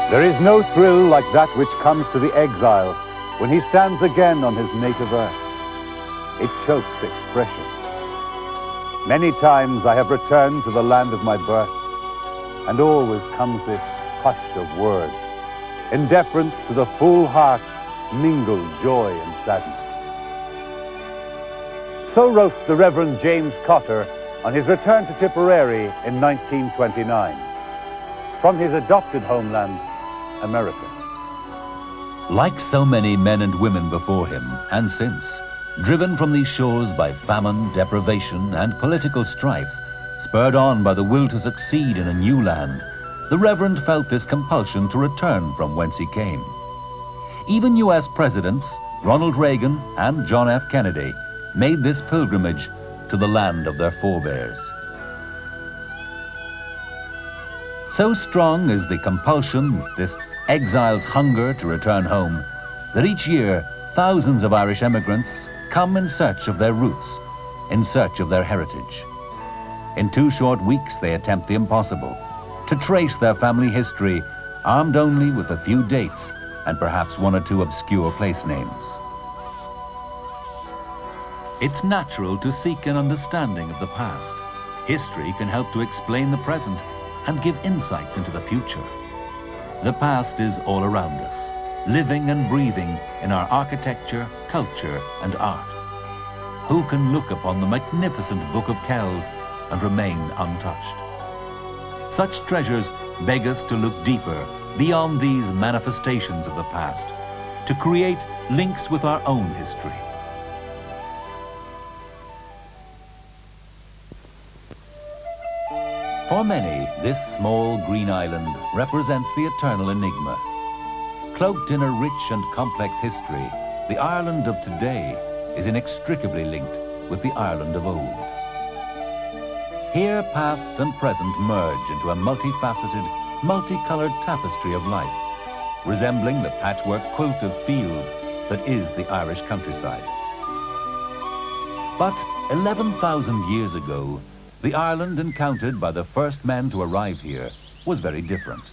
There is no thrill like that which comes to the exile when he stands again on his native earth. It chokes expression. Many times I have returned to the land of my birth, and always comes this hush of words, in deference to the full heart's mingled joy and sadness. So wrote the Reverend James Cotter on his return to Tipperary in 1929, from his adopted homeland, America. Like so many men and women before him and since, driven from these shores by famine, deprivation, and political strife, spurred on by the will to succeed in a new land, the Reverend felt this compulsion to return from whence he came. Even US Presidents Ronald Reagan and John F. Kennedy made this pilgrimage to the land of their forebears. So strong is the compulsion, this exile's hunger to return home, that each year thousands of Irish emigrants come in search of their roots, in search of their heritage. In 2 short weeks they attempt the impossible, to trace their family history, armed only with a few dates and perhaps 1 or 2 obscure place names. It's natural to seek an understanding of the past. History can help to explain the present and give insights into the future. The past is all around us, living and breathing in our architecture, culture, and art. Who can look upon the magnificent Book of Kells and remain untouched? Such treasures beg us to look deeper beyond these manifestations of the past, to create links with our own history. For many, this small green island represents the eternal enigma. Cloaked in a rich and complex history, the Ireland of today is inextricably linked with the Ireland of old. Here, past and present merge into a multifaceted, multicolored tapestry of life, resembling the patchwork quilt of fields that is the Irish countryside. But 11,000 years ago, the Ireland encountered by the first men to arrive here was very different.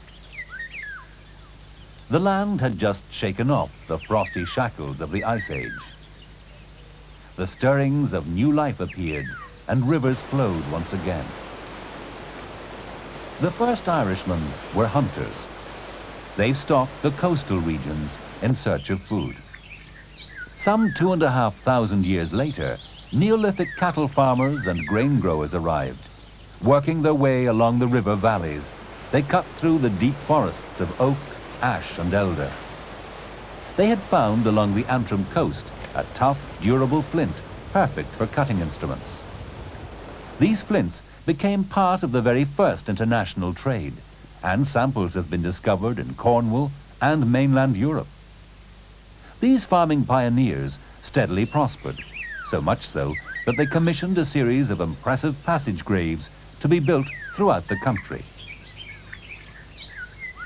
The land had just shaken off the frosty shackles of the Ice Age. The stirrings of new life appeared, and rivers flowed once again. The first Irishmen were hunters. They stalked the coastal regions in search of food. Some 2,500 years later, Neolithic cattle farmers and grain growers arrived. Working their way along the river valleys, they cut through the deep forests of oak, ash, and elder. They had found along the Antrim coast a tough, durable flint, perfect for cutting instruments. These flints became part of the very first international trade, and samples have been discovered in Cornwall and mainland Europe. These farming pioneers steadily prospered, so much so that they commissioned a series of impressive passage graves to be built throughout the country.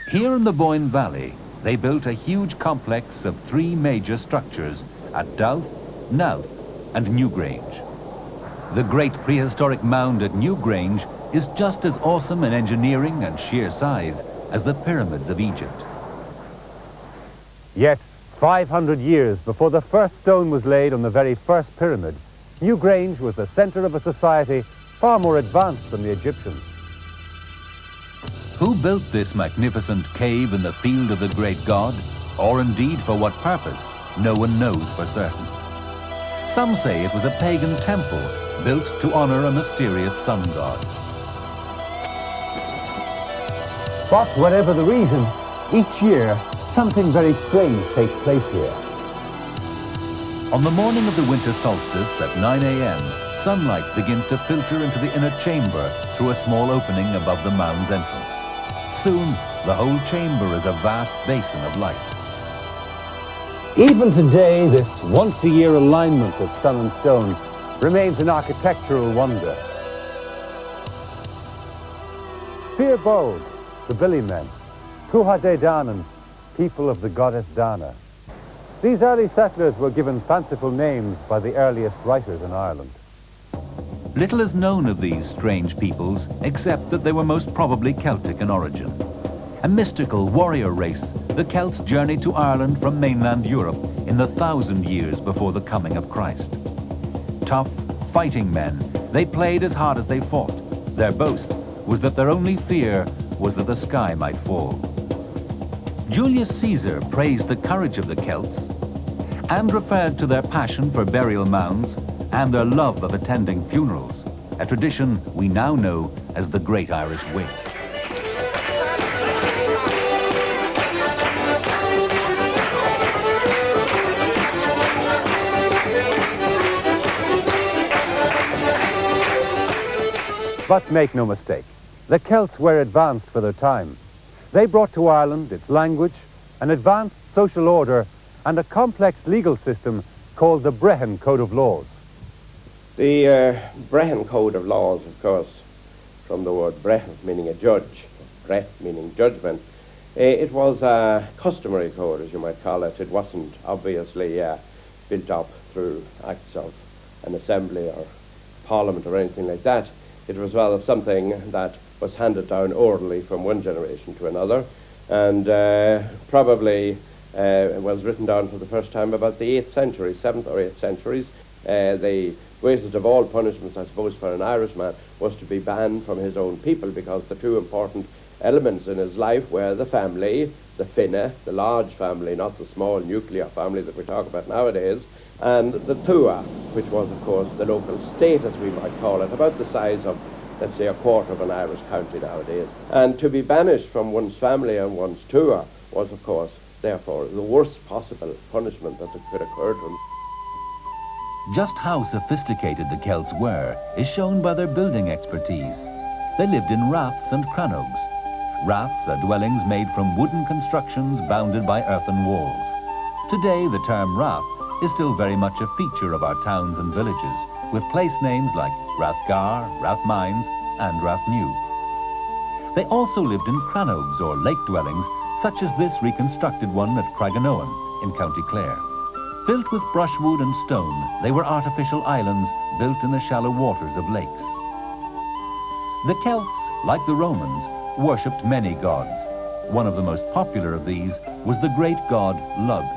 Here in the Boyne Valley, they built a huge complex of 3 major structures at Douth, Knowth, and Newgrange. The great prehistoric mound at Newgrange is just as awesome in engineering and sheer size as the pyramids of Egypt. Yet, 500 years before the first stone was laid on the very first pyramid, Newgrange was the center of a society far more advanced than the Egyptians. Who built this magnificent cave in the field of the great god, or indeed for what purpose, no one knows for certain. Some say it was a pagan temple built to honor a mysterious sun god. But whatever the reason, each year something very strange takes place here. On the morning of the winter solstice at 9 a.m., sunlight begins to filter into the inner chamber through a small opening above the mound's entrance. Soon, the whole chamber is a vast basin of light. Even today, this once-a-year alignment of sun and stone remains an architectural wonder. Fear Bode, the Billy Men, Cuhade Danan, people of the goddess Dana. These early settlers were given fanciful names by the earliest writers in Ireland. Little is known of these strange peoples, except that they were most probably Celtic in origin. A mystical warrior race, the Celts journeyed to Ireland from mainland Europe in the 1,000 years before the coming of Christ. Tough, fighting men, they played as hard as they fought. Their boast was that their only fear was that the sky might fall. Julius Caesar praised the courage of the Celts and referred to their passion for burial mounds and their love of attending funerals, a tradition we now know as the Great Irish Way. But make no mistake, the Celts were advanced for their time. They brought to Ireland its language, an advanced social order, and a complex legal system called the Brehon Code of Laws. The Brehon Code of Laws, of course, from the word breth, meaning a judge, breth meaning judgment, it was a customary code, as you might call it. It wasn't obviously built up through acts of an assembly or parliament or anything like that. It was rather something that was handed down orally from one generation to another, and probably was written down for the first time about the 8th century, 7th or 8th centuries. The greatest of all punishments, I suppose, for an Irishman was to be banned from his own people, because the two important elements in his life were the family, the finne, the large family, not the small nuclear family that we talk about nowadays, and the tua, which was, of course, the local state, as we might call it, about the size of, let's say, a quarter of an Irish county nowadays. And to be banished from one's family and one's tua was, of course, therefore, the worst possible punishment that could occur to him. Just how sophisticated the Celts were is shown by their building expertise. They lived in raths and crannogs. Raths are dwellings made from wooden constructions bounded by earthen walls. Today, the term rath is still very much a feature of our towns and villages, with place names like Rathgar, Rathmines, and Rathnew. They also lived in crannogs or lake dwellings, such as this reconstructed one at Craiganoan in County Clare. Built with brushwood and stone, they were artificial islands built in the shallow waters of lakes. The Celts, like the Romans, worshipped many gods. One of the most popular of these was the great god Lugh.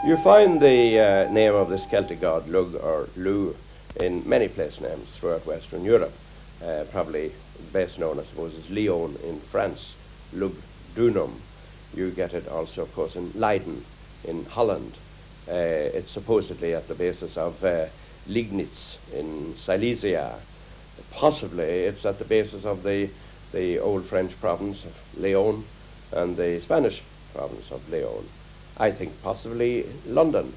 You find the name of this Celtic god, Lugh or Lu, in many place names throughout Western Europe. Probably best known, I suppose, is Lyon in France, Lugh Dunum. You get it also, of course, in Leiden in Holland. It's supposedly at the basis of Liegnitz in Silesia. Possibly it's at the basis of the old French province of Leon and the Spanish province of Leon. I think possibly London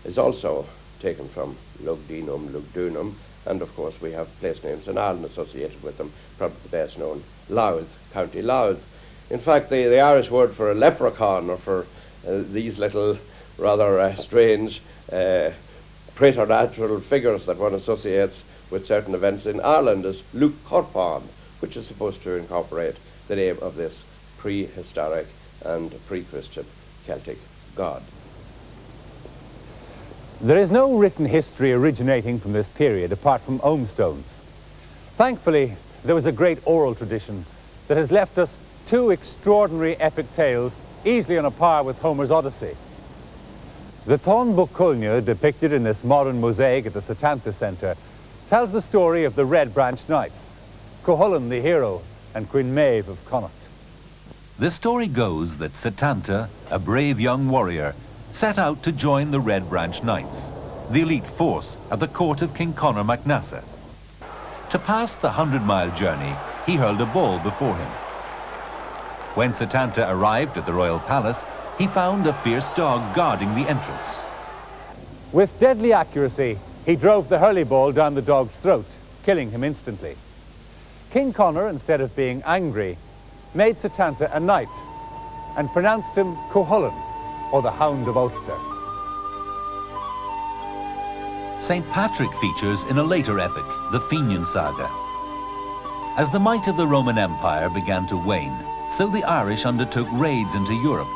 is also taken from Lugdunum, Lugdunum, and of course we have place names in Ireland associated with them, probably the best known, Louth, County Louth. In fact, the Irish word for a leprechaun, or for these little rather strange preternatural figures that one associates with certain events in Ireland, is Luke Corpon, which is supposed to incorporate the name of this prehistoric and pre-Christian Celtic god. There is no written history originating from this period apart from ogham-stones. Thankfully, there was a great oral tradition that has left us two extraordinary epic tales, easily on a par with Homer's Odyssey. The Táin Bó Cúailnge, depicted in this modern mosaic at the Setanta Centre, tells the story of the Red Branch Knights, Cuchulainn the hero and Queen Maeve of Connacht. The story goes that Setanta, a brave young warrior, set out to join the Red Branch Knights, the elite force at the court of King Conor MacNassa. To pass the 100-mile journey, he hurled a ball before him. When Setanta arrived at the royal palace, he found a fierce dog guarding the entrance. With deadly accuracy, he drove the hurley ball down the dog's throat, killing him instantly. King Conor, instead of being angry, made Setanta a knight and pronounced him Cuchulainn, or the Hound of Ulster. St. Patrick features in a later epic, the Fenian Saga. As the might of the Roman Empire began to wane, so the Irish undertook raids into Europe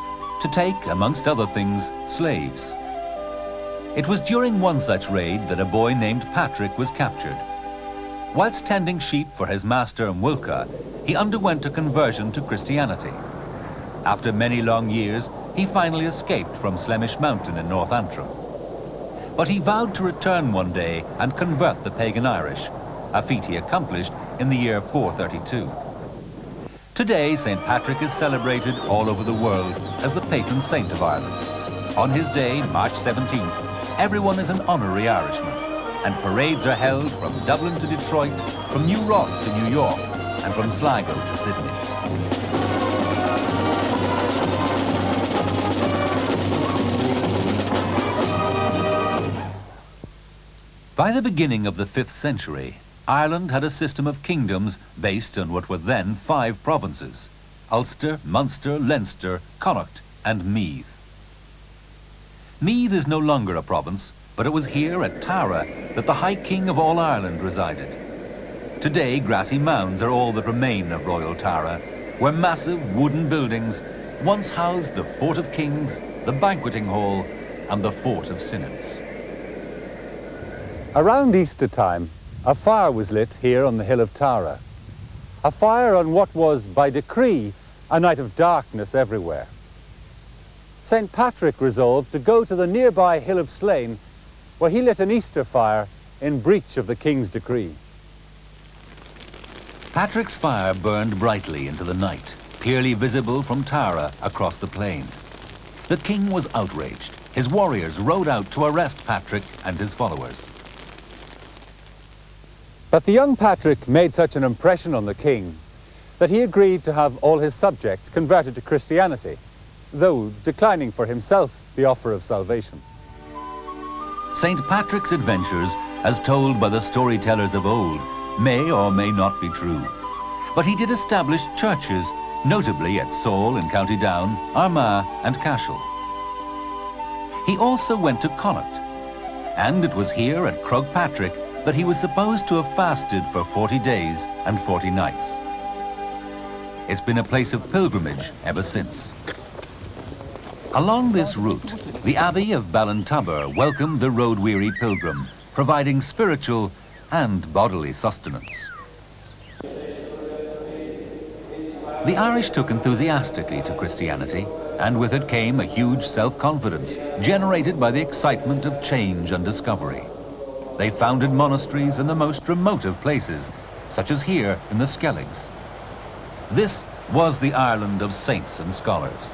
to take, amongst other things, slaves. It was during one such raid that a boy named Patrick was captured. Whilst tending sheep for his master Mulca, he underwent a conversion to Christianity. After many long years, he finally escaped from Slemish Mountain in North Antrim. But he vowed to return one day and convert the pagan Irish, a feat he accomplished in the year 432. Today, St. Patrick is celebrated all over the world as the patron saint of Ireland. On his day, March 17th, everyone is an honorary Irishman, and parades are held from Dublin to Detroit, from New Ross to New York, and from Sligo to Sydney. By the beginning of the 5th century, Ireland had a system of kingdoms based on what were then 5 provinces: Ulster, Munster, Leinster, Connacht, and Meath. Meath is no longer a province, but it was here at Tara that the High King of all Ireland resided. Today, grassy mounds are all that remain of Royal Tara, where massive wooden buildings once housed the Fort of Kings, the Banqueting Hall, and the Fort of Synods. Around Easter time, a fire was lit here on the hill of Tara. A fire on what was, by decree, a night of darkness everywhere. St. Patrick resolved to go to the nearby hill of Slane, where he lit an Easter fire in breach of the king's decree. Patrick's fire burned brightly into the night, clearly visible from Tara across the plain. The king was outraged. His warriors rode out to arrest Patrick and his followers. But the young Patrick made such an impression on the king that he agreed to have all his subjects converted to Christianity, though declining for himself the offer of salvation. St. Patrick's adventures, as told by the storytellers of old, may or may not be true. But he did establish churches, notably at Saul in County Down, Armagh and Cashel. He also went to Connacht, and it was here at Patrick that he was supposed to have fasted for 40 days and 40 nights. It's been a place of pilgrimage ever since. Along this route, the Abbey of Ballintubber welcomed the road-weary pilgrim, providing spiritual and bodily sustenance. The Irish took enthusiastically to Christianity, and with it came a huge self-confidence generated by the excitement of change and discovery. They founded monasteries in the most remote of places, such as here in the Skelligs. This was the Ireland of saints and scholars.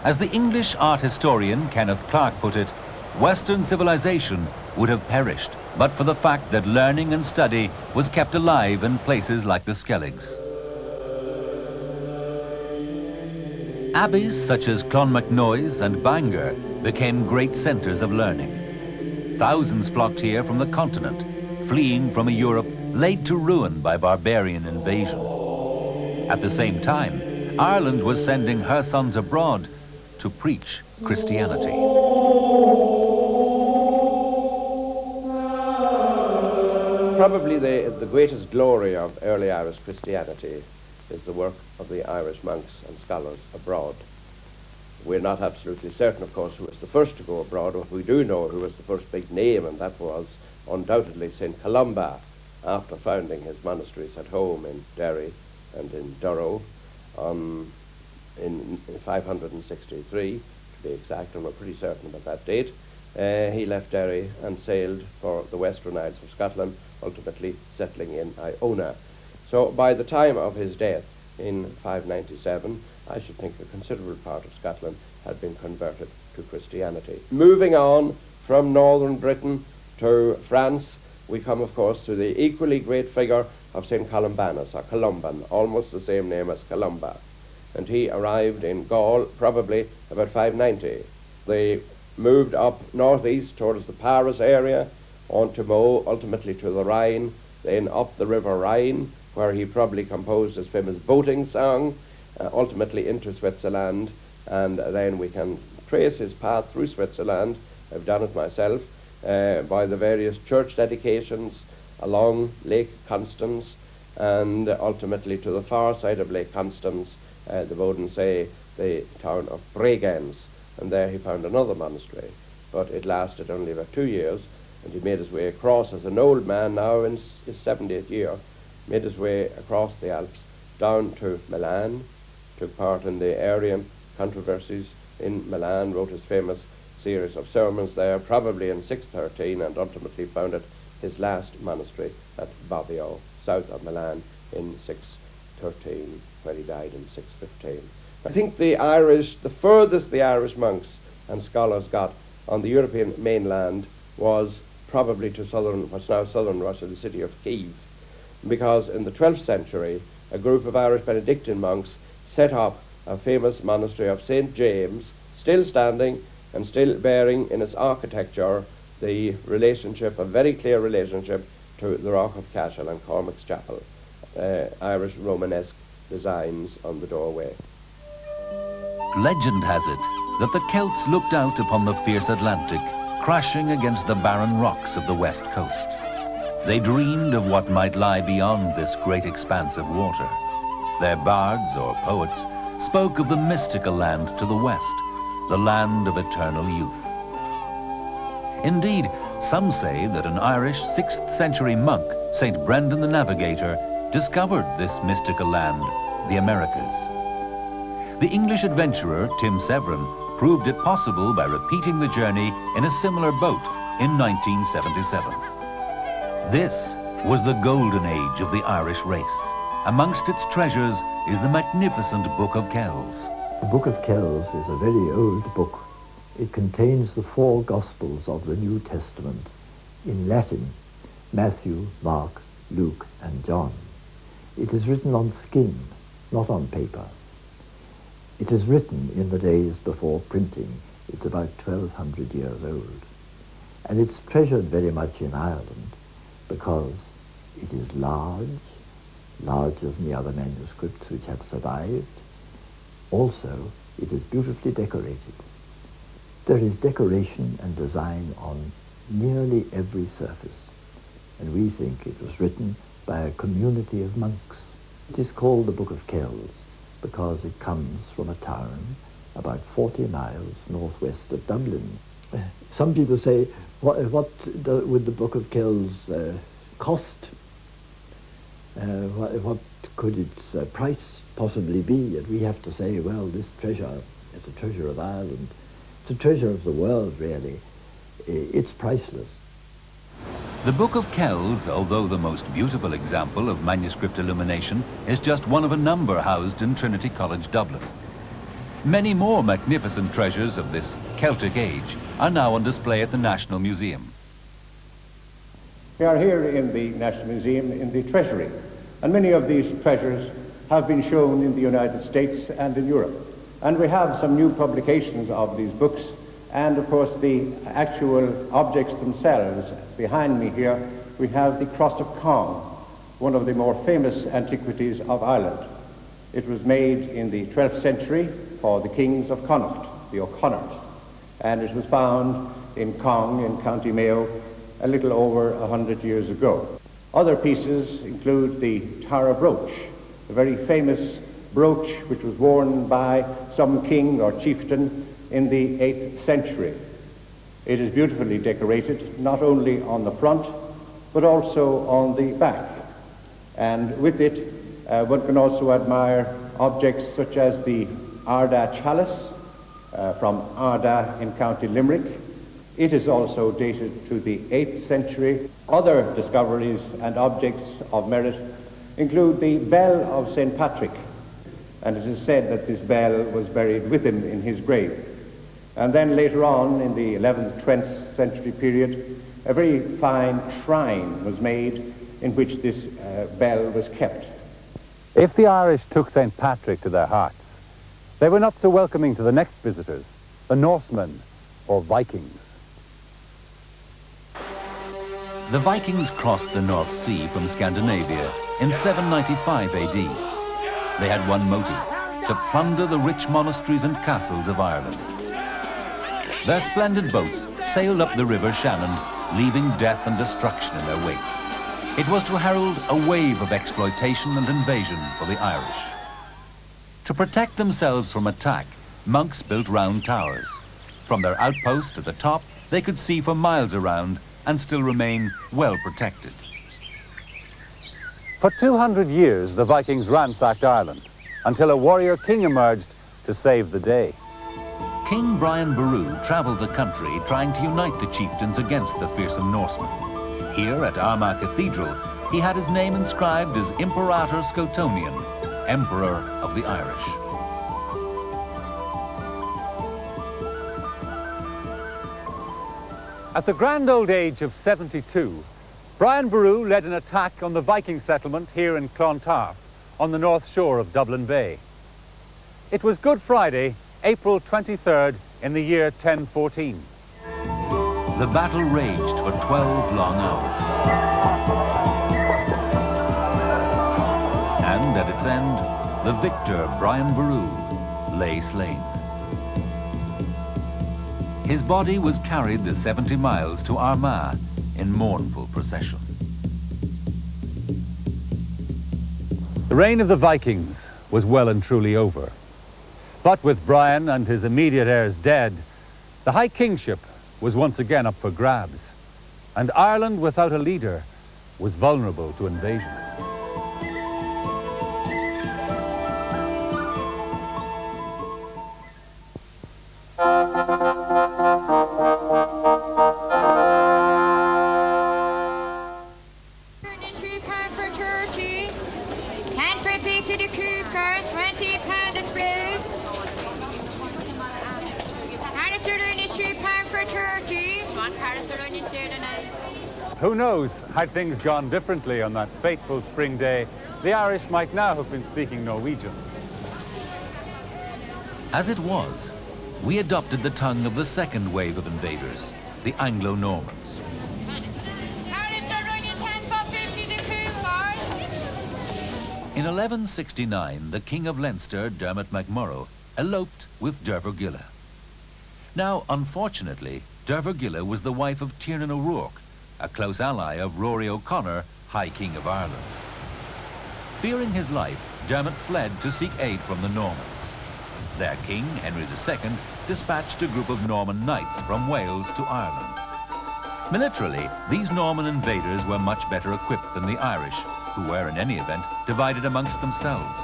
As the English art historian Kenneth Clark put it, Western civilization would have perished but for the fact that learning and study was kept alive in places like the Skelligs. Abbeys such as Clonmacnoise and Bangor became great centres of learning. Thousands flocked here from the continent, fleeing from a Europe laid to ruin by barbarian invasion. At the same time, Ireland was sending her sons abroad to preach Christianity. Probably the greatest glory of early Irish Christianity is the work of the Irish monks and scholars abroad. We're not absolutely certain, of course, who was the first to go abroad, but we do know who was the first big name, and that was undoubtedly St. Columba, after founding his monasteries at home in Derry and in Durrow in 563, to be exact, and we're pretty certain about that date. He left Derry and sailed for the Western Isles of Scotland, ultimately settling in Iona. So by the time of his death in 597, I should think a considerable part of Scotland had been converted to Christianity. Moving on from northern Britain to France, we come, of course, to the equally great figure of St. Columbanus, or Columban, almost the same name as Columba. And he arrived in Gaul probably about 590. They moved up northeast towards the Paris area, on to Meaux, ultimately to the Rhine, then up the River Rhine, where he probably composed his famous boating song, ultimately into Switzerland, and then we can trace his path through Switzerland. I've done it myself, by the various church dedications along Lake Constance, and ultimately to the far side of Lake Constance, the Bodensee, the town of Bregenz, and there he found another monastery, but it lasted only about 2 years, and he made his way across as an old man now in his 70th year, made his way across the Alps down to Milan, took part in the Arian controversies in Milan, wrote his famous series of sermons there, probably in 613, and ultimately founded his last monastery at Bobbio, south of Milan, in 613, where he died in 615. I think the furthest the Irish monks and scholars got on the European mainland was probably to what's now southern Russia, the city of Kiev, because in the 12th century, a group of Irish Benedictine monks set up a famous monastery of St. James, still standing and still bearing in its architecture the relationship, a very clear relationship, to the Rock of Cashel and Cormac's Chapel, Irish Romanesque designs on the doorway. Legend has it that the Celts looked out upon the fierce Atlantic, crashing against the barren rocks of the west coast. They dreamed of what might lie beyond this great expanse of water. Their bards or poets spoke of the mystical land to the west, the land of eternal youth. Indeed, some say that an Irish 6th century monk, St. Brendan the Navigator, discovered this mystical land, the Americas. The English adventurer Tim Severin proved it possible by repeating the journey in a similar boat in 1977. This was the golden age of the Irish race. Amongst its treasures is the magnificent Book of Kells. The Book of Kells is a very old book. It contains the 4 Gospels of the New Testament in Latin: Matthew, Mark, Luke, and John. It is written on skin, not on paper. It is written in the days before printing. It's about 1200 years old. And it's treasured very much in Ireland because it is larger than the other manuscripts which have survived. Also, it is beautifully decorated. There is decoration and design on nearly every surface, and we think it was written by a community of monks. It is called the Book of Kells because it comes from a town about 40 miles northwest of Dublin. Some people say, what would the Book of Kells cost? What could its price possibly be? And we have to say, well, this treasure is a treasure of Ireland. It's a treasure of the world, really. It's priceless. The Book of Kells, although the most beautiful example of manuscript illumination, is just one of a number housed in Trinity College, Dublin. Many more magnificent treasures of this Celtic age are now on display at the National Museum. We are here in the National Museum in the Treasury, and many of these treasures have been shown in the United States and in Europe. And we have some new publications of these books, and of course the actual objects themselves. Behind me here we have the Cross of Cong, one of the more famous antiquities of Ireland. It was made in the 12th century for the kings of Connacht, the O'Connors, and it was found in Cong in County Mayo a little over 100 years ago. Other pieces include the Tara brooch, a very famous brooch which was worn by some king or chieftain in the 8th century. It is beautifully decorated, not only on the front, but also on the back. And with it, one can also admire objects such as the Ardagh chalice from Ardagh in County Limerick. It is also dated to the 8th century. Other discoveries and objects of merit include the bell of St. Patrick, and it is said that this bell was buried with him in his grave. And then later on, in the 11th, 12th century period, a very fine shrine was made in which this bell was kept. If the Irish took St. Patrick to their hearts, they were not so welcoming to the next visitors, the Norsemen or Vikings. The Vikings crossed the North Sea from Scandinavia in 795 AD. They had one motive: to plunder the rich monasteries and castles of Ireland. Their splendid boats sailed up the River Shannon, leaving death and destruction in their wake. It was to herald a wave of exploitation and invasion for the Irish. To protect themselves from attack, monks built round towers. From their outpost at the top, they could see for miles around and still remain well protected. For 200 years, the Vikings ransacked Ireland. until a warrior king emerged to save the day. King Brian Boru travelled the country trying to unite the chieftains against the fearsome Norsemen. Here at Armagh Cathedral, he had his name inscribed as Imperator Scotonian, Emperor of the Irish. At the grand old age of 72, Brian Boru led an attack on the Viking settlement here in Clontarf, on the north shore of Dublin Bay. It was Good Friday, April 23rd, in the year 1014. The battle raged for 12 long hours. And at its end, the victor, Brian Boru, lay slain. His body was carried the 70 miles to Armagh in mournful procession. The reign of the Vikings was well and truly over. But with Brian and his immediate heirs dead, the High Kingship was once again up for grabs, and Ireland without a leader was vulnerable to invasion. Who knows, had things gone differently on that fateful spring day, the Irish might now have been speaking Norwegian. As it was, we adopted the tongue of the second wave of invaders, the Anglo-Normans. In 1169, the King of Leinster, Dermot MacMurrough, eloped with Derver Gilla. Now, unfortunately, Derver Gilla was the wife of Tiernan O'Rourke, a close ally of Rory O'Connor, High King of Ireland. Fearing his life, Dermot fled to seek aid from the Normans. Their king, Henry II, dispatched a group of Norman knights from Wales to Ireland. Militarily, these Norman invaders were much better equipped than the Irish, who were, in any event, divided amongst themselves.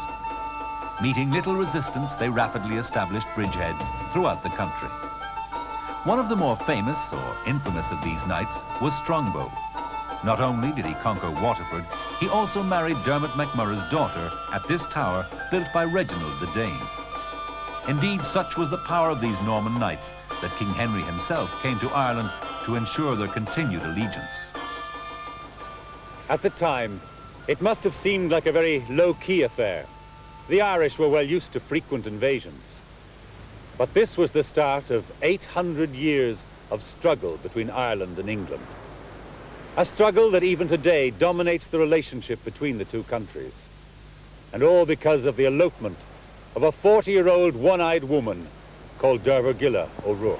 Meeting little resistance, they rapidly established bridgeheads throughout the country. One of the more famous or infamous of these knights was Strongbow. Not only did he conquer Waterford, he also married Dermot MacMurrough's daughter at this tower built by Reginald the Dane. Indeed, such was the power of these Norman knights that King Henry himself came to Ireland to ensure their continued allegiance. At the time, it must have seemed like a very low-key affair. The Irish were well used to frequent invasions. But this was the start of 800 years of struggle between Ireland and England. A struggle that even today dominates the relationship between the two countries. And all because of the elopement of a 40-year-old one-eyed woman called Derver Gilla O'Rourke.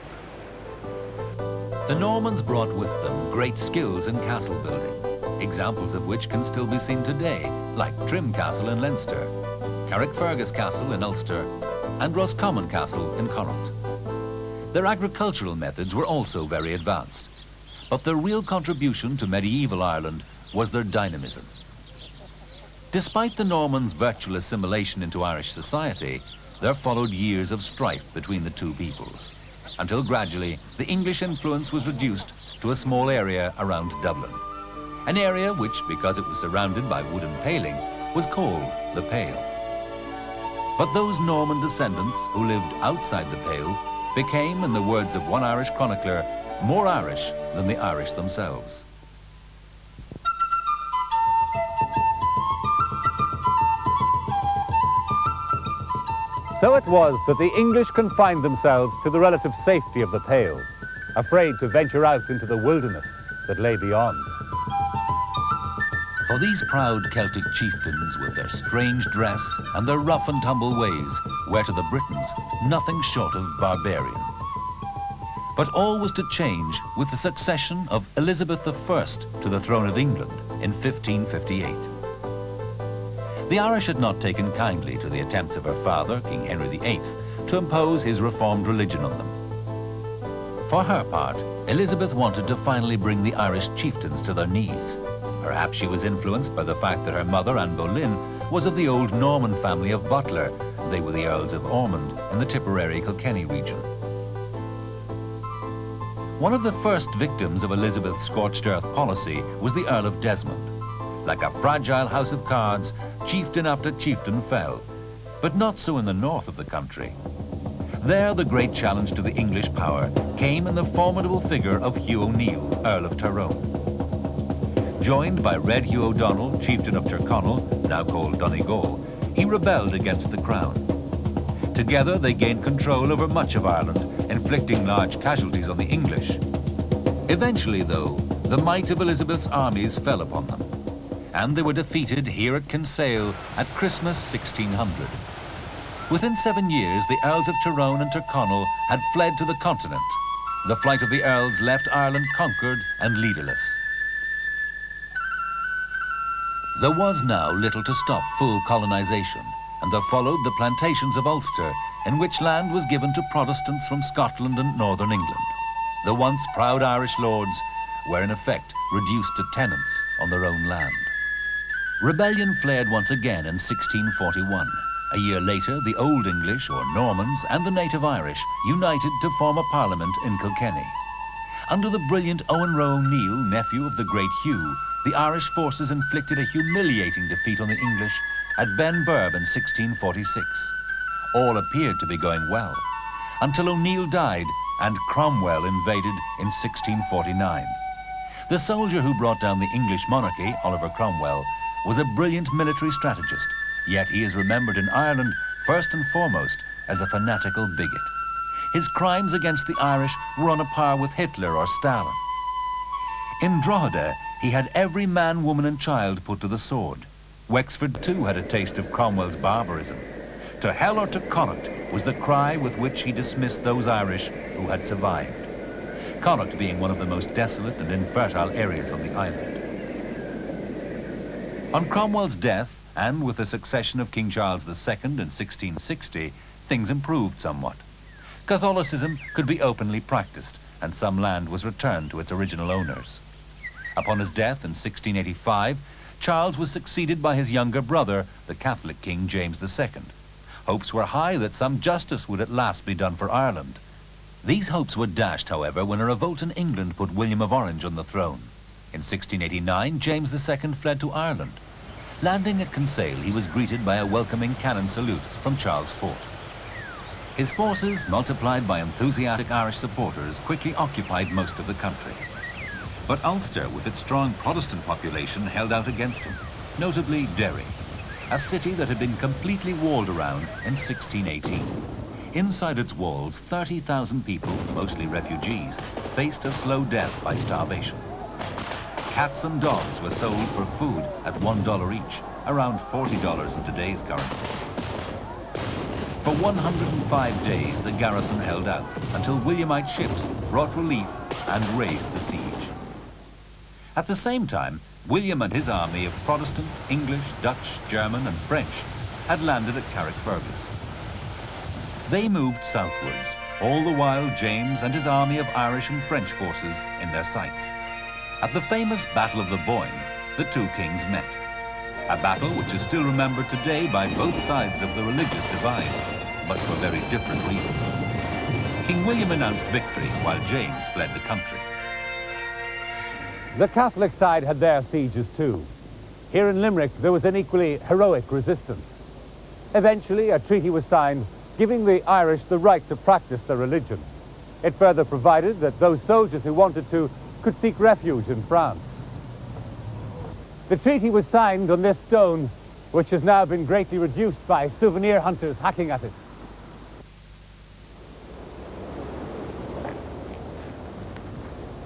The Normans brought with them great skills in castle building, examples of which can still be seen today, like Trim Castle in Leinster, Carrickfergus Castle in Ulster, and Roscommon Castle in Connaught. Their agricultural methods were also very advanced, but their real contribution to medieval Ireland was their dynamism. Despite the Normans' virtual assimilation into Irish society, there followed years of strife between the two peoples, until gradually the English influence was reduced to a small area around Dublin, an area which, because it was surrounded by wooden paling, was called the Pale. But those Norman descendants who lived outside the Pale became, in the words of one Irish chronicler, more Irish than the Irish themselves. So it was that the English confined themselves to the relative safety of the Pale, afraid to venture out into the wilderness that lay beyond. For these proud Celtic chieftains, with their strange dress and their rough and tumble ways, were to the Britons nothing short of barbarian. But all was to change with the succession of Elizabeth I to the throne of England in 1558. The Irish had not taken kindly to the attempts of her father, King Henry VIII, to impose his reformed religion on them. For her part, Elizabeth wanted to finally bring the Irish chieftains to their knees. Perhaps she was influenced by the fact that her mother, Anne Boleyn, was of the old Norman family of Butler. They were the Earls of Ormond in the Tipperary-Kilkenny region. One of the first victims of Elizabeth's scorched earth policy was the Earl of Desmond. Like a fragile house of cards, chieftain after chieftain fell, but not so in the north of the country. There, the great challenge to the English power came in the formidable figure of Hugh O'Neill, Earl of Tyrone. Joined by Red Hugh O'Donnell, chieftain of Tyrconnell, now called Donegal, he rebelled against the crown. Together, they gained control over much of Ireland, inflicting large casualties on the English. Eventually, though, the might of Elizabeth's armies fell upon them, and they were defeated here at Kinsale at Christmas 1600. Within 7 years, the Earls of Tyrone and Tyrconnell had fled to the continent. The flight of the Earls left Ireland conquered and leaderless. There was now little to stop full colonization, and there followed the plantations of Ulster, in which land was given to Protestants from Scotland and northern England. The once proud Irish lords were in effect reduced to tenants on their own land. Rebellion flared once again in 1641. A year later, the Old English, or Normans, and the native Irish united to form a parliament in Kilkenny. Under the brilliant Owen Roe O'Neill, nephew of the great Hugh, the Irish forces inflicted a humiliating defeat on the English at Benburb in 1646. All appeared to be going well, until O'Neill died and Cromwell invaded in 1649. The soldier who brought down the English monarchy, Oliver Cromwell, was a brilliant military strategist, yet he is remembered in Ireland first and foremost as a fanatical bigot. His crimes against the Irish were on a par with Hitler or Stalin. In Drogheda, he had every man, woman and child put to the sword. Wexford too had a taste of Cromwell's barbarism. To hell or to Connacht was the cry with which he dismissed those Irish who had survived. Connacht being one of the most desolate and infertile areas on the island. On Cromwell's death, and with the succession of King Charles II in 1660, things improved somewhat. Catholicism could be openly practiced, and some land was returned to its original owners. Upon his death in 1685, Charles was succeeded by his younger brother, the Catholic King James II. Hopes were high that some justice would at last be done for Ireland. These hopes were dashed, however, when a revolt in England put William of Orange on the throne. In 1689, James II fled to Ireland. Landing at Kinsale, he was greeted by a welcoming cannon salute from Charles Fort. His forces, multiplied by enthusiastic Irish supporters, quickly occupied most of the country. But Ulster, with its strong Protestant population, held out against him, notably Derry, a city that had been completely walled around in 1618. Inside its walls, 30,000 people, mostly refugees, faced a slow death by starvation. Cats and dogs were sold for food at $1 each, around $40 in today's currency. For 105 days, the garrison held out until Williamite ships brought relief and raised the siege. At the same time, William and his army of Protestant, English, Dutch, German and French had landed at Carrickfergus. They moved southwards, all the while James and his army of Irish and French forces in their sights. At the famous Battle of the Boyne, the two kings met. A battle which is still remembered today by both sides of the religious divide, but for very different reasons. King William announced victory while James fled the country. The Catholic side had their sieges too. Here in Limerick, there was an equally heroic resistance. Eventually, a treaty was signed giving the Irish the right to practice their religion. It further provided that those soldiers who wanted to could seek refuge in France. The treaty was signed on this stone, which has now been greatly reduced by souvenir hunters hacking at it.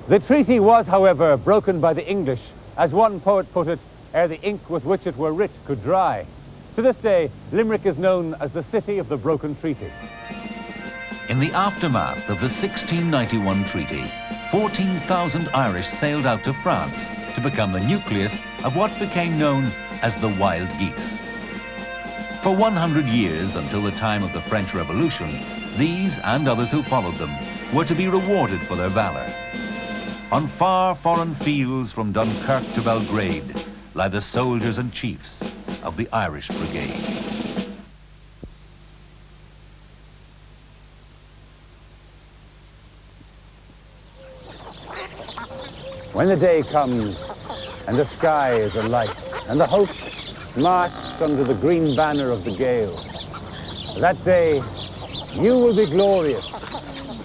The treaty was, however, broken by the English, as one poet put it, ere the ink with which it were writ could dry. To this day, Limerick is known as the city of the broken treaty. In the aftermath of the 1691 treaty, 14,000 Irish sailed out to France to become the nucleus of what became known as the Wild Geese. For 100 years, until the time of the French Revolution, these and others who followed them were to be rewarded for their valor. On far foreign fields from Dunkirk to Belgrade lie the soldiers and chiefs, of the Irish Brigade. When the day comes and the sky is alight and the hosts march under the green banner of the gale, that day you will be glorious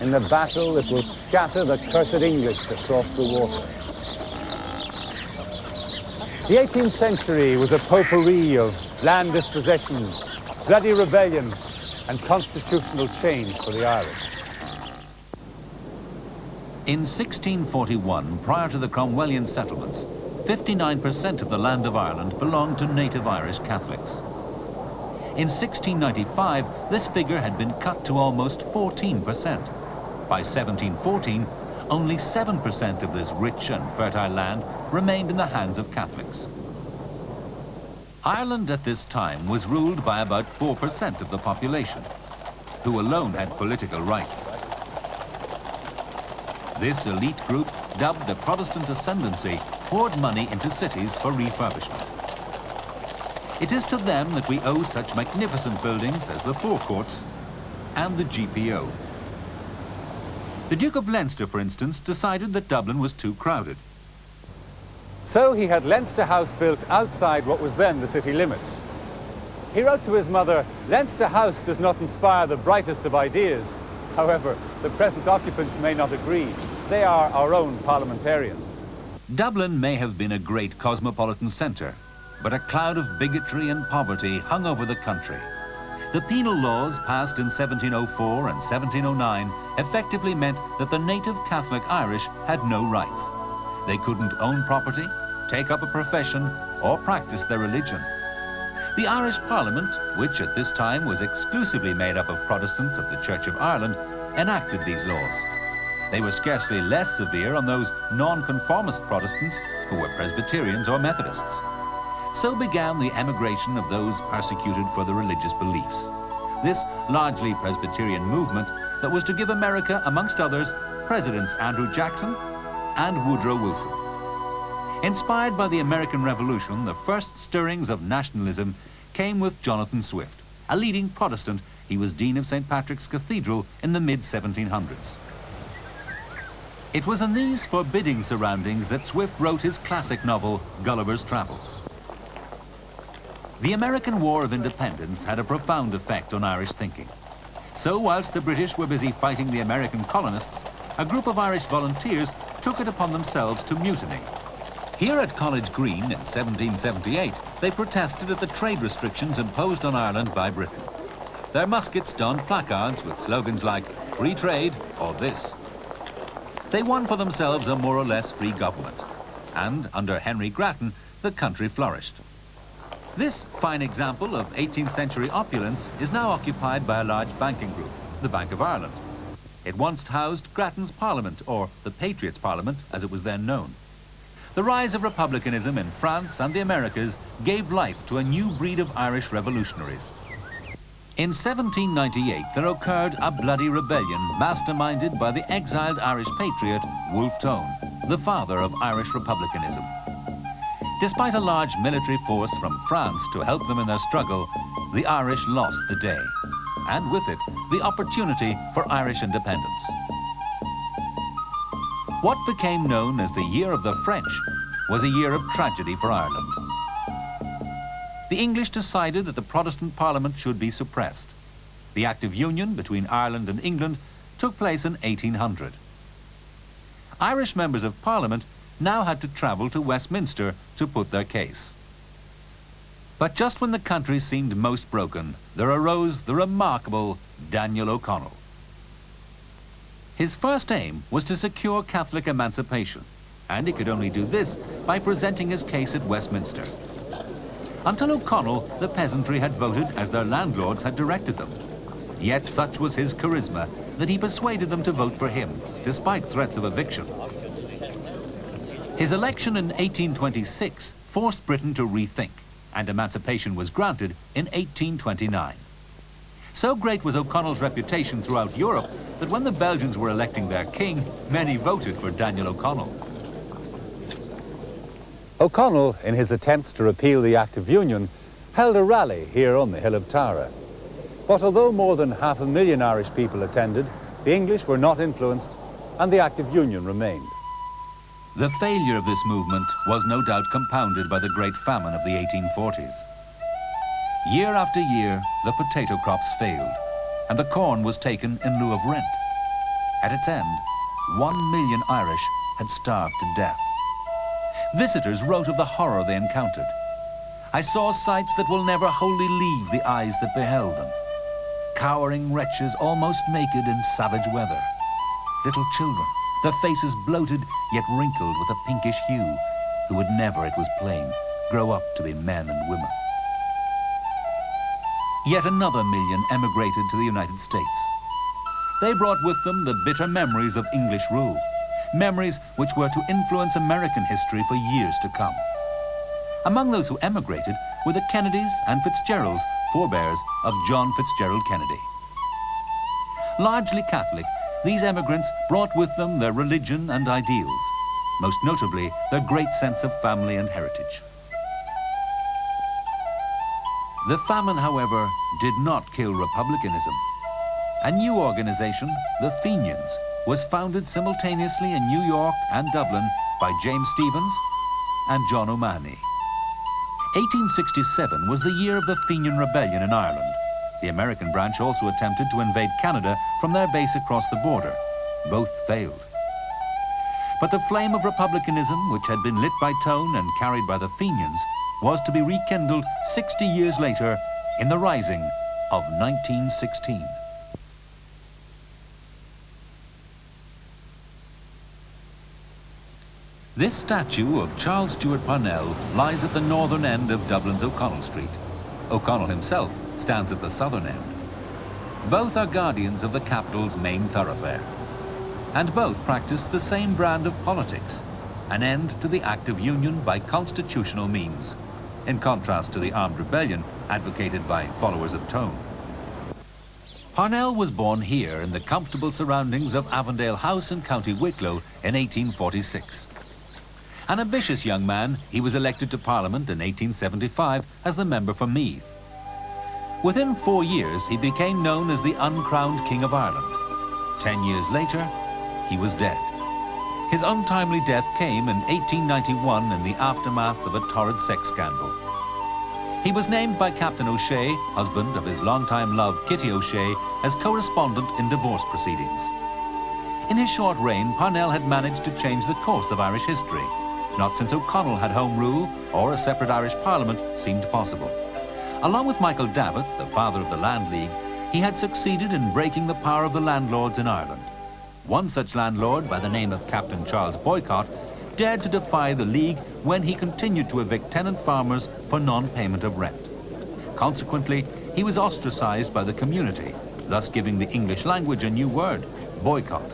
in the battle that will scatter the cursed English across the water. The 18th century was a potpourri of land dispossession, bloody rebellion, and constitutional change for the Irish. In 1641, prior to the Cromwellian settlements, 59% of the land of Ireland belonged to native Irish Catholics. In 1695, this figure had been cut to almost 14%. By 1714, only 7% of this rich and fertile land remained in the hands of Catholics. Ireland at this time was ruled by about 4% of the population, who alone had political rights. This elite group, dubbed the Protestant Ascendancy, poured money into cities for refurbishment. It is to them that we owe such magnificent buildings as the Forecourts and the GPO. The Duke of Leinster, for instance, decided that Dublin was too crowded. So he had Leinster House built outside what was then the city limits. He wrote to his mother, "Leinster House does not inspire the brightest of ideas. However, the present occupants may not agree. They are our own parliamentarians." Dublin may have been a great cosmopolitan centre, but a cloud of bigotry and poverty hung over the country. The penal laws passed in 1704 and 1709 effectively meant that the native Catholic Irish had no rights. They couldn't own property, take up a profession, or practice their religion. The Irish Parliament, which at this time was exclusively made up of Protestants of the Church of Ireland, enacted these laws. They were scarcely less severe on those non-conformist Protestants who were Presbyterians or Methodists. So began the emigration of those persecuted for their religious beliefs. This largely Presbyterian movement that was to give America, amongst others, Presidents Andrew Jackson and Woodrow Wilson. Inspired by the American Revolution, the first stirrings of nationalism came with Jonathan Swift. A leading Protestant, he was Dean of St. Patrick's Cathedral in the mid-1700s. It was in these forbidding surroundings that Swift wrote his classic novel, Gulliver's Travels. The American War of Independence had a profound effect on Irish thinking. So whilst the British were busy fighting the American colonists, a group of Irish volunteers took it upon themselves to mutiny. Here at College Green in 1778, they protested at the trade restrictions imposed on Ireland by Britain. Their muskets donned placards with slogans like "Free Trade" or "This." They won for themselves a more or less free government, and under Henry Grattan, the country flourished. This fine example of 18th century opulence is now occupied by a large banking group, the Bank of Ireland. It once housed Grattan's Parliament, or the Patriots' Parliament, as it was then known. The rise of republicanism in France and the Americas gave life to a new breed of Irish revolutionaries. In 1798, there occurred a bloody rebellion masterminded by the exiled Irish patriot, Wolfe Tone, the father of Irish republicanism. Despite a large military force from France to help them in their struggle, the Irish lost the day, and with it, the opportunity for Irish independence. What became known as the Year of the French was a year of tragedy for Ireland. The English decided that the Protestant Parliament should be suppressed. The Act of Union between Ireland and England took place in 1800. Irish members of Parliament now had to travel to Westminster to put their case. But just when the country seemed most broken, there arose the remarkable Daniel O'Connell. His first aim was to secure Catholic emancipation, and he could only do this by presenting his case at Westminster. Until O'Connell, the peasantry had voted as their landlords had directed them. Yet such was his charisma that he persuaded them to vote for him, despite threats of eviction. His election in 1826 forced Britain to rethink, and emancipation was granted in 1829. So great was O'Connell's reputation throughout Europe that when the Belgians were electing their king, many voted for Daniel O'Connell. O'Connell, in his attempts to repeal the Act of Union, held a rally here on the hill of Tara. But although more than 500,000 Irish people attended, the English were not influenced and the Act of Union remained. The failure of this movement was no doubt compounded by the Great Famine of the 1840s. Year after year, the potato crops failed, and the corn was taken in lieu of rent. At its end, 1 million Irish had starved to death. Visitors wrote of the horror they encountered. I saw sights that will never wholly leave the eyes that beheld them. Cowering wretches almost naked in savage weather. Little children, their faces bloated yet wrinkled with a pinkish hue, who would never, it was plain, grow up to be men and women. Yet another million emigrated to the United States. They brought with them the bitter memories of English rule, memories which were to influence American history for years to come. Among those who emigrated were the Kennedys and Fitzgeralds, forebears of John Fitzgerald Kennedy. Largely Catholic, these emigrants brought with them their religion and ideals, most notably their great sense of family and heritage. The famine, however, did not kill republicanism. A new organization, the Fenians, was founded simultaneously in New York and Dublin by James Stephens and John O'Mahony. 1867 was the year of the Fenian Rebellion in Ireland. The American branch also attempted to invade Canada from their base across the border. Both failed. But the flame of republicanism, which had been lit by Tone and carried by the Fenians, was to be rekindled 60 years later in the Rising of 1916. This statue of Charles Stewart Parnell lies at the northern end of Dublin's O'Connell Street. O'Connell himself stands at the southern end. Both are guardians of the capital's main thoroughfare. And both practiced the same brand of politics, an end to the Act of Union by constitutional means, in contrast to the armed rebellion advocated by followers of Tone. Parnell was born here in the comfortable surroundings of Avondale House in County Wicklow in 1846. An ambitious young man, he was elected to Parliament in 1875 as the member for Meath. Within 4 years, he became known as the uncrowned King of Ireland. 10 years later, he was dead. His untimely death came in 1891 in the aftermath of a torrid sex scandal. He was named by Captain O'Shea, husband of his longtime love Kitty O'Shea, as correspondent in divorce proceedings. In his short reign, Parnell had managed to change the course of Irish history. Not since O'Connell had Home Rule or a separate Irish Parliament seemed possible. Along with Michael Davitt, the father of the Land League, he had succeeded in breaking the power of the landlords in Ireland. One such landlord, by the name of Captain Charles Boycott, dared to defy the League when he continued to evict tenant farmers for non-payment of rent. Consequently, he was ostracized by the community, thus giving the English language a new word, boycott.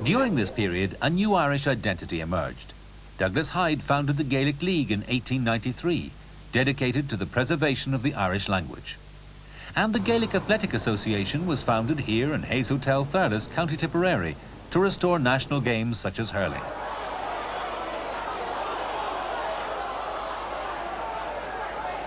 During this period, a new Irish identity emerged. Douglas Hyde founded the Gaelic League in 1893, dedicated to the preservation of the Irish language. And the Gaelic Athletic Association was founded here in Hayes Hotel, Thurles, County Tipperary, to restore national games such as hurling.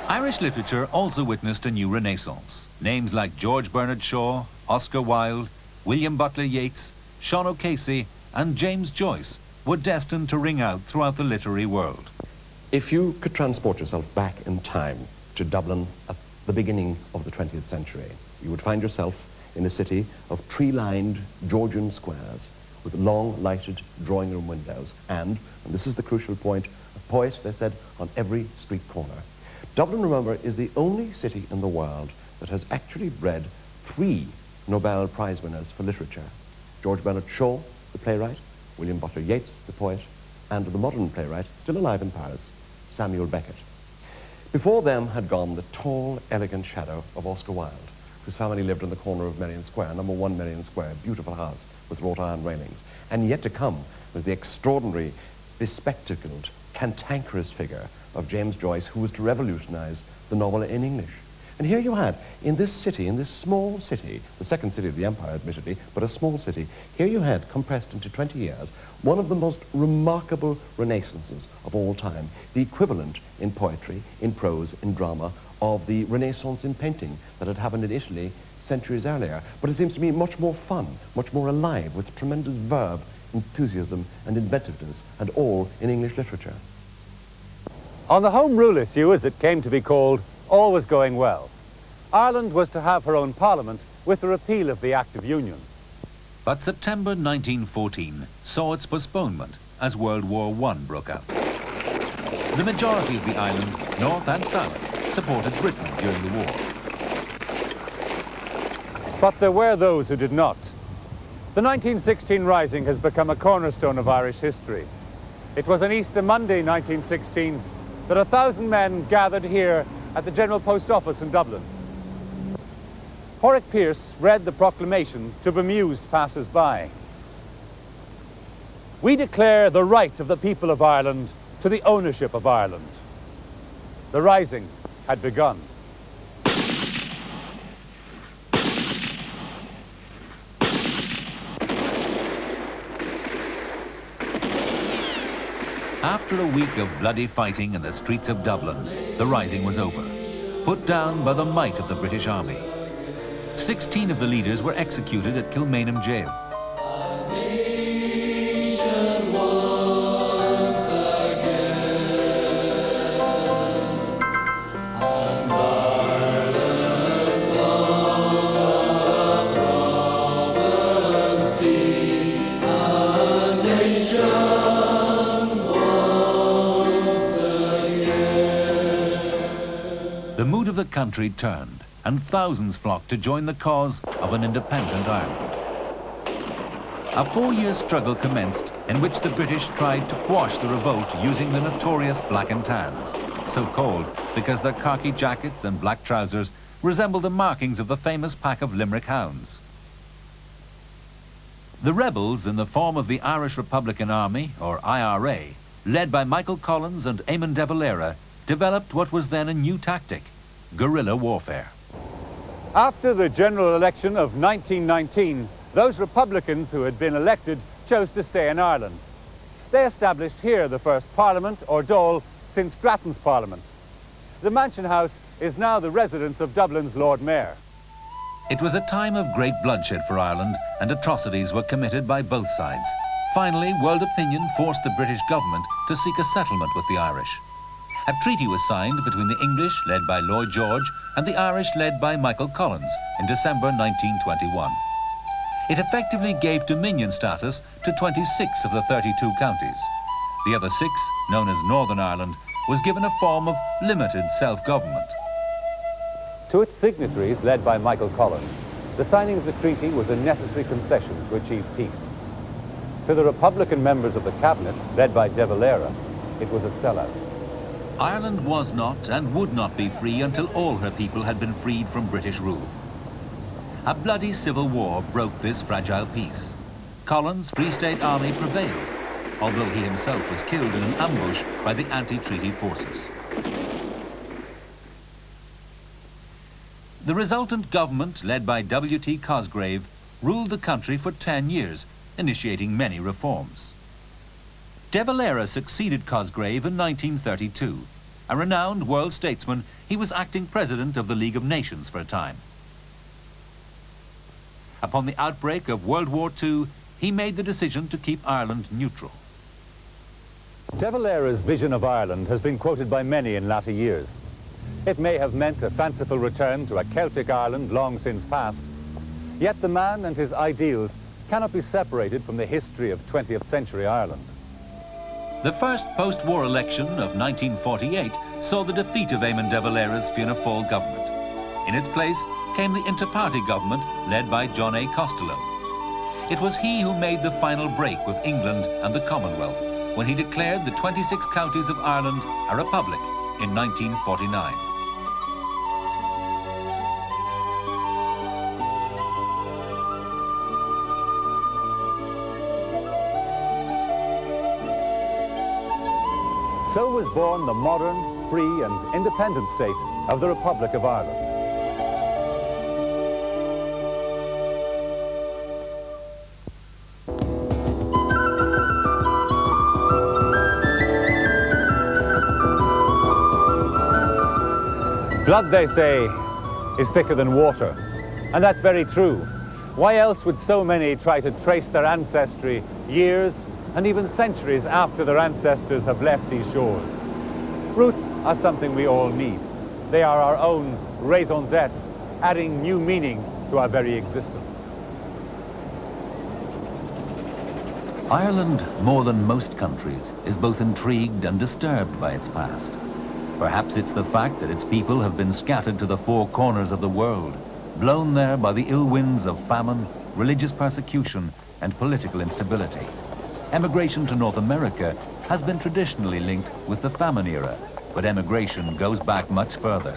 Irish literature also witnessed a new renaissance. Names like George Bernard Shaw, Oscar Wilde, William Butler Yeats, Sean O'Casey, and James Joyce were destined to ring out throughout the literary world. If you could transport yourself back in time to Dublin at the beginning of the 20th century, you would find yourself in a city of tree-lined Georgian squares with long lighted drawing room windows and this is the crucial point, a poet, they said, on every street corner. Dublin, remember, is the only city in the world that has actually bred 3 Nobel Prize winners for literature. George Bernard Shaw, the playwright, William Butler Yeats, the poet, and the modern playwright, still alive in Paris, Samuel Beckett. Before them had gone the tall, elegant shadow of Oscar Wilde, whose family lived in the corner of Merrion Square, number 1 Merrion Square, beautiful house with wrought iron railings. And yet to come was the extraordinary, bespectacled, cantankerous figure of James Joyce, who was to revolutionize the novel in English. And here you had, in this city, in this small city, the second city of the empire, admittedly, but a small city, here you had, compressed into 20 years, one of the most remarkable renaissances of all time, the equivalent in poetry, in prose, in drama, of the Renaissance in painting that had happened in Italy centuries earlier. But it seems to me much more fun, much more alive, with tremendous verve, enthusiasm, and inventiveness, and all in English literature. On the Home Rule issue, as it came to be called, all was going well. Ireland was to have her own parliament with the repeal of the Act of Union. But September 1914 saw its postponement as World War I broke out. The majority of the island, north and south, supported Britain during the war. But there were those who did not. The 1916 Rising has become a cornerstone of Irish history. It was on Easter Monday 1916 that 1,000 men gathered here at the General Post Office in Dublin. Horrick Pearse read the proclamation to bemused passers-by. We declare the right of the people of Ireland to the ownership of Ireland. The Rising had begun. After a week of bloody fighting in the streets of Dublin, the Rising was over, put down by the might of the British Army. 16 of the leaders were executed at Kilmainham Jail. The mood of the country turned, and thousands flocked to join the cause of an independent Ireland. A 4-year struggle commenced in which the British tried to quash the revolt using the notorious black and tans, so called because their khaki jackets and black trousers resembled the markings of the famous pack of Limerick hounds. The rebels, in the form of the Irish Republican Army, or IRA, led by Michael Collins and Eamon de Valera, developed what was then a new tactic: guerrilla warfare. After the general election of 1919, those Republicans who had been elected chose to stay in Ireland. They established here the first parliament, or Dáil, since Grattan's parliament. The Mansion House is now the residence of Dublin's Lord Mayor. It was a time of great bloodshed for Ireland, and atrocities were committed by both sides. Finally, world opinion forced the British government to seek a settlement with the Irish. A treaty was signed between the English, led by Lloyd George, and the Irish, led by Michael Collins, in December 1921. It effectively gave dominion status to 26 of the 32 counties. The other 6, known as Northern Ireland, was given a form of limited self-government. To its signatories, led by Michael Collins, the signing of the treaty was a necessary concession to achieve peace. To the Republican members of the cabinet, led by de Valera, it was a sellout. Ireland was not and would not be free until all her people had been freed from British rule. A bloody civil war broke this fragile peace. Collins' Free State Army prevailed, although he himself was killed in an ambush by the anti-treaty forces. The resultant government, led by W.T. Cosgrave, ruled the country for 10 years, initiating many reforms. De Valera succeeded Cosgrave in 1932. A renowned world statesman, he was acting president of the League of Nations for a time. Upon the outbreak of World War II, he made the decision to keep Ireland neutral. De Valera's vision of Ireland has been quoted by many in latter years. It may have meant a fanciful return to a Celtic Ireland long since past, yet the man and his ideals cannot be separated from the history of 20th century Ireland. The first post-war election of 1948 saw the defeat of Eamon de Valera's Fianna Fáil government. In its place came the inter-party government led by John A. Costello. It was he who made the final break with England and the Commonwealth when he declared the 26 counties of Ireland a republic in 1949. So was born the modern, free and independent state of the Republic of Ireland. Blood, they say, is thicker than water, and that's very true. Why else would so many try to trace their ancestry years and even centuries after their ancestors have left these shores? Roots are something we all need. They are our own raison d'etre, adding new meaning to our very existence. Ireland, more than most countries, is both intrigued and disturbed by its past. Perhaps it's the fact that its people have been scattered to the four corners of the world, blown there by the ill winds of famine, religious persecution, and political instability. Emigration to North America has been traditionally linked with the famine era, but emigration goes back much further.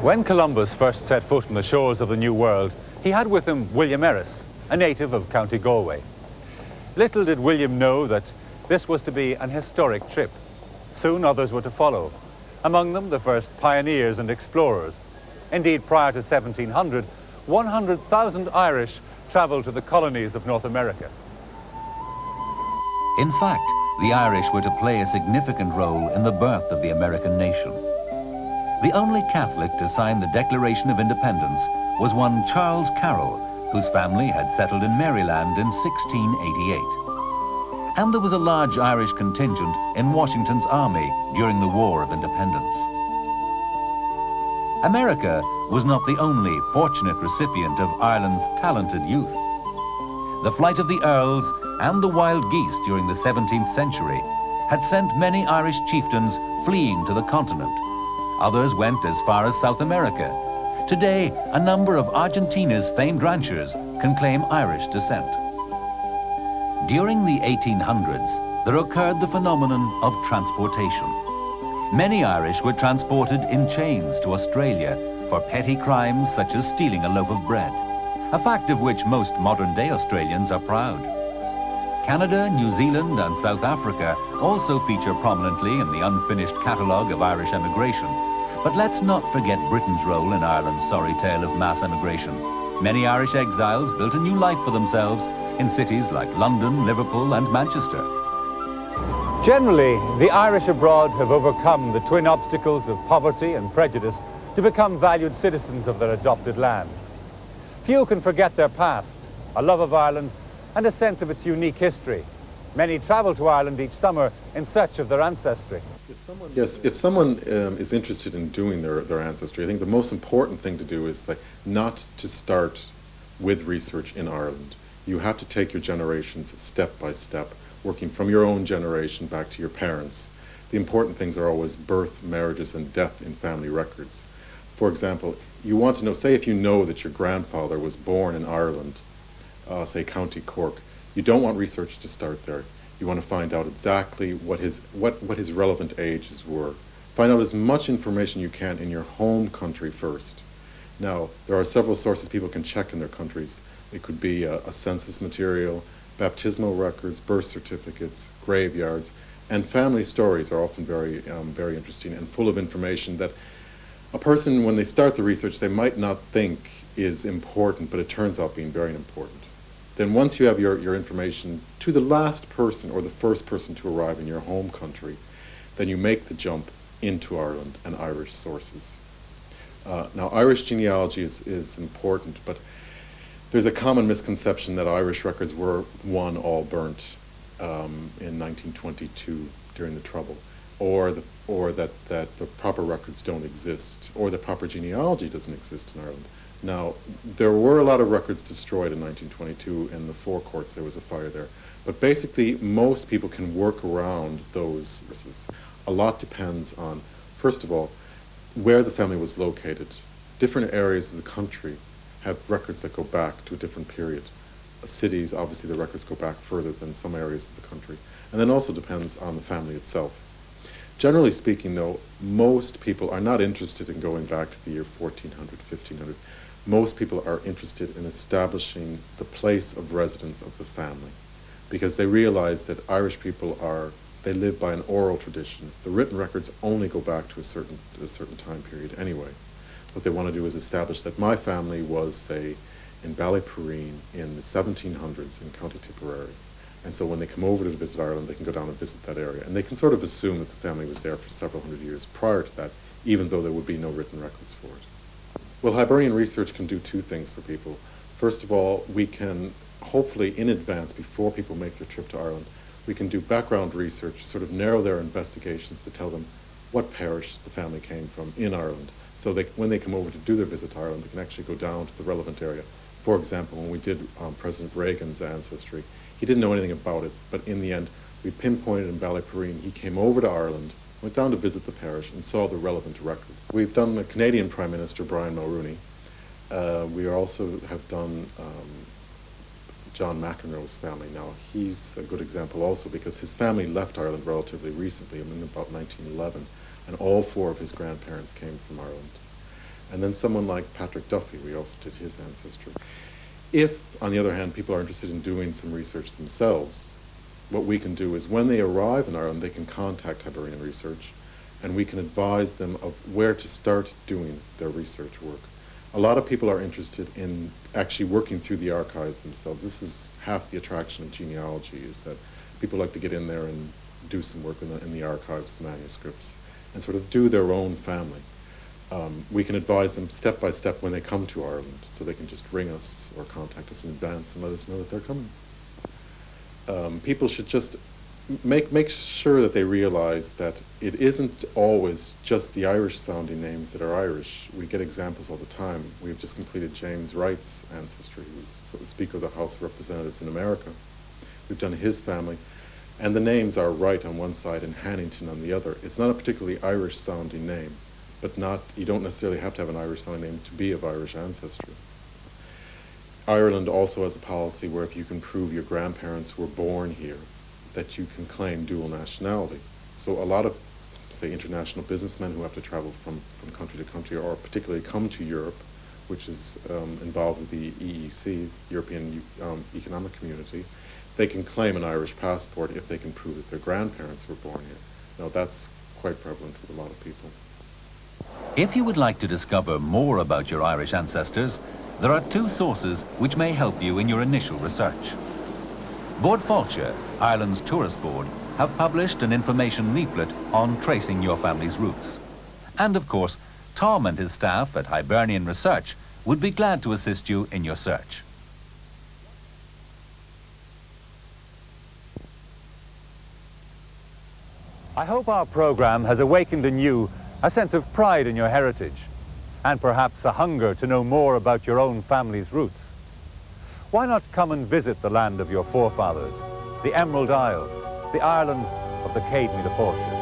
When Columbus first set foot on the shores of the New World, he had with him William Erris, a native of County Galway. Little did William know that this was to be an historic trip. Soon others were to follow. Among them, the first pioneers and explorers. Indeed, prior to 1700, 100,000 Irish traveled to the colonies of North America. In fact, the Irish were to play a significant role in the birth of the American nation. The only Catholic to sign the Declaration of Independence was one Charles Carroll, whose family had settled in Maryland in 1688. And there was a large Irish contingent in Washington's army during the War of Independence. America was not the only fortunate recipient of Ireland's talented youth. The flight of the Earls and the wild geese during the 17th century had sent many Irish chieftains fleeing to the continent. Others went as far as South America. Today, a number of Argentina's famed ranchers can claim Irish descent. During the 1800s, there occurred the phenomenon of transportation. Many Irish were transported in chains to Australia for petty crimes such as stealing a loaf of bread, a fact of which most modern-day Australians are proud. Canada, New Zealand and South Africa also feature prominently in the unfinished catalogue of Irish emigration. But let's not forget Britain's role in Ireland's sorry tale of mass emigration. Many Irish exiles built a new life for themselves in cities like London, Liverpool and Manchester. Generally, the Irish abroad have overcome the twin obstacles of poverty and prejudice to become valued citizens of their adopted land. Few can forget their past, a love of Ireland and a sense of its unique history. Many travel to Ireland each summer in search of their ancestry. If someone is interested in doing their ancestry, I think the most important thing to do is not to start with research in Ireland. You have to take your generations step by step, working from your own generation back to your parents. The important things are always birth, marriages, and death in family records. For example, you want to know, say if you know that your grandfather was born in Ireland, say County Cork, you don't want research to start there. You want to find out exactly what his relevant ages were. Find out as much information you can in your home country first. Now, there are several sources people can check in their countries. It could be a census material, baptismal records, birth certificates, graveyards, and family stories are often very interesting and full of information that a person, when they start the research, they might not think is important, but it turns out being very important. Then once you have your information to the last person or the first person to arrive in your home country, then you make the jump into Ireland and Irish sources. Now, Irish genealogy is important, but there's a common misconception that Irish records were, one, all burnt in 1922 during the Trouble, or that the proper records don't exist, or the proper genealogy doesn't exist in Ireland. Now, there were a lot of records destroyed in 1922 in the Four Courts. There was a fire there. But basically, most people can work around those sources. A lot depends on, first of all, where the family was located. Different areas of the country have records that go back to a different period. Cities, obviously, the records go back further than some areas of the country. And then also depends on the family itself. Generally speaking, though, most people are not interested in going back to the year 1400, 1500. Most people are interested in establishing the place of residence of the family because they realize that Irish people they live by an oral tradition. The written records only go back to a certain time period anyway. What they want to do is establish that my family was, say, in Ballyporeen in the 1700s in County Tipperary, And so when they come over to visit Ireland, they can go down and visit that area. And they can sort of assume that the family was there for several hundred years prior to that, even though there would be no written records for it. Well, Hibernian research can do two things for people. First of all, we can hopefully in advance, before people make their trip to Ireland, we can do background research, sort of narrow their investigations to tell them what parish the family came from in Ireland. So when they come over to do their visit to Ireland, they can actually go down to the relevant area. For example, when we did President Reagan's ancestry, he didn't know anything about it, but in the end, we pinpointed in Ballyporeen. He came over to Ireland, went down to visit the parish, and saw the relevant records. We've done the Canadian Prime Minister, Brian Mulroney. We also have done John McEnroe's family. Now, he's a good example also because his family left Ireland relatively recently, in about 1911, and all four of his grandparents came from Ireland. And then someone like Patrick Duffy, we also did his ancestry. If, on the other hand, people are interested in doing some research themselves, what we can do is when they arrive in Ireland, they can contact Hibernian Research, and we can advise them of where to start doing their research work. A lot of people are interested in actually working through the archives themselves. This is half the attraction of genealogy, is that people like to get in there and do some work in the archives, the manuscripts, and sort of do their own family. We can advise them step by step when they come to Ireland, so they can just ring us or contact us in advance and let us know that they're coming. People should just make sure that they realize that it isn't always just the Irish-sounding names that are Irish. We get examples all the time. We've just completed James Wright's ancestry, who's the Speaker of the House of Representatives in America. We've done his family, and the names are Wright on one side and Hannington on the other. It's not a particularly Irish-sounding name, but you don't necessarily have to have an Irish-sounding name to be of Irish ancestry. Ireland also has a policy where if you can prove your grandparents were born here, that you can claim dual nationality. So a lot of, say, international businessmen who have to travel from country to country, or particularly come to Europe, which is involved with the EEC, European Economic Community, they can claim an Irish passport if they can prove that their grandparents were born here. Now that's quite prevalent with a lot of people. If you would like to discover more about your Irish ancestors, there are two sources which may help you in your initial research. Bord Fáilte, Ireland's tourist board, have published an information leaflet on tracing your family's roots. And of course, Tom and his staff at Hibernian Research would be glad to assist you in your search. I hope our program has awakened in you a sense of pride in your heritage, and perhaps a hunger to know more about your own family's roots. Why not come and visit the land of your forefathers, the Emerald Isle, the Ireland of the Céad Míle Fáilte?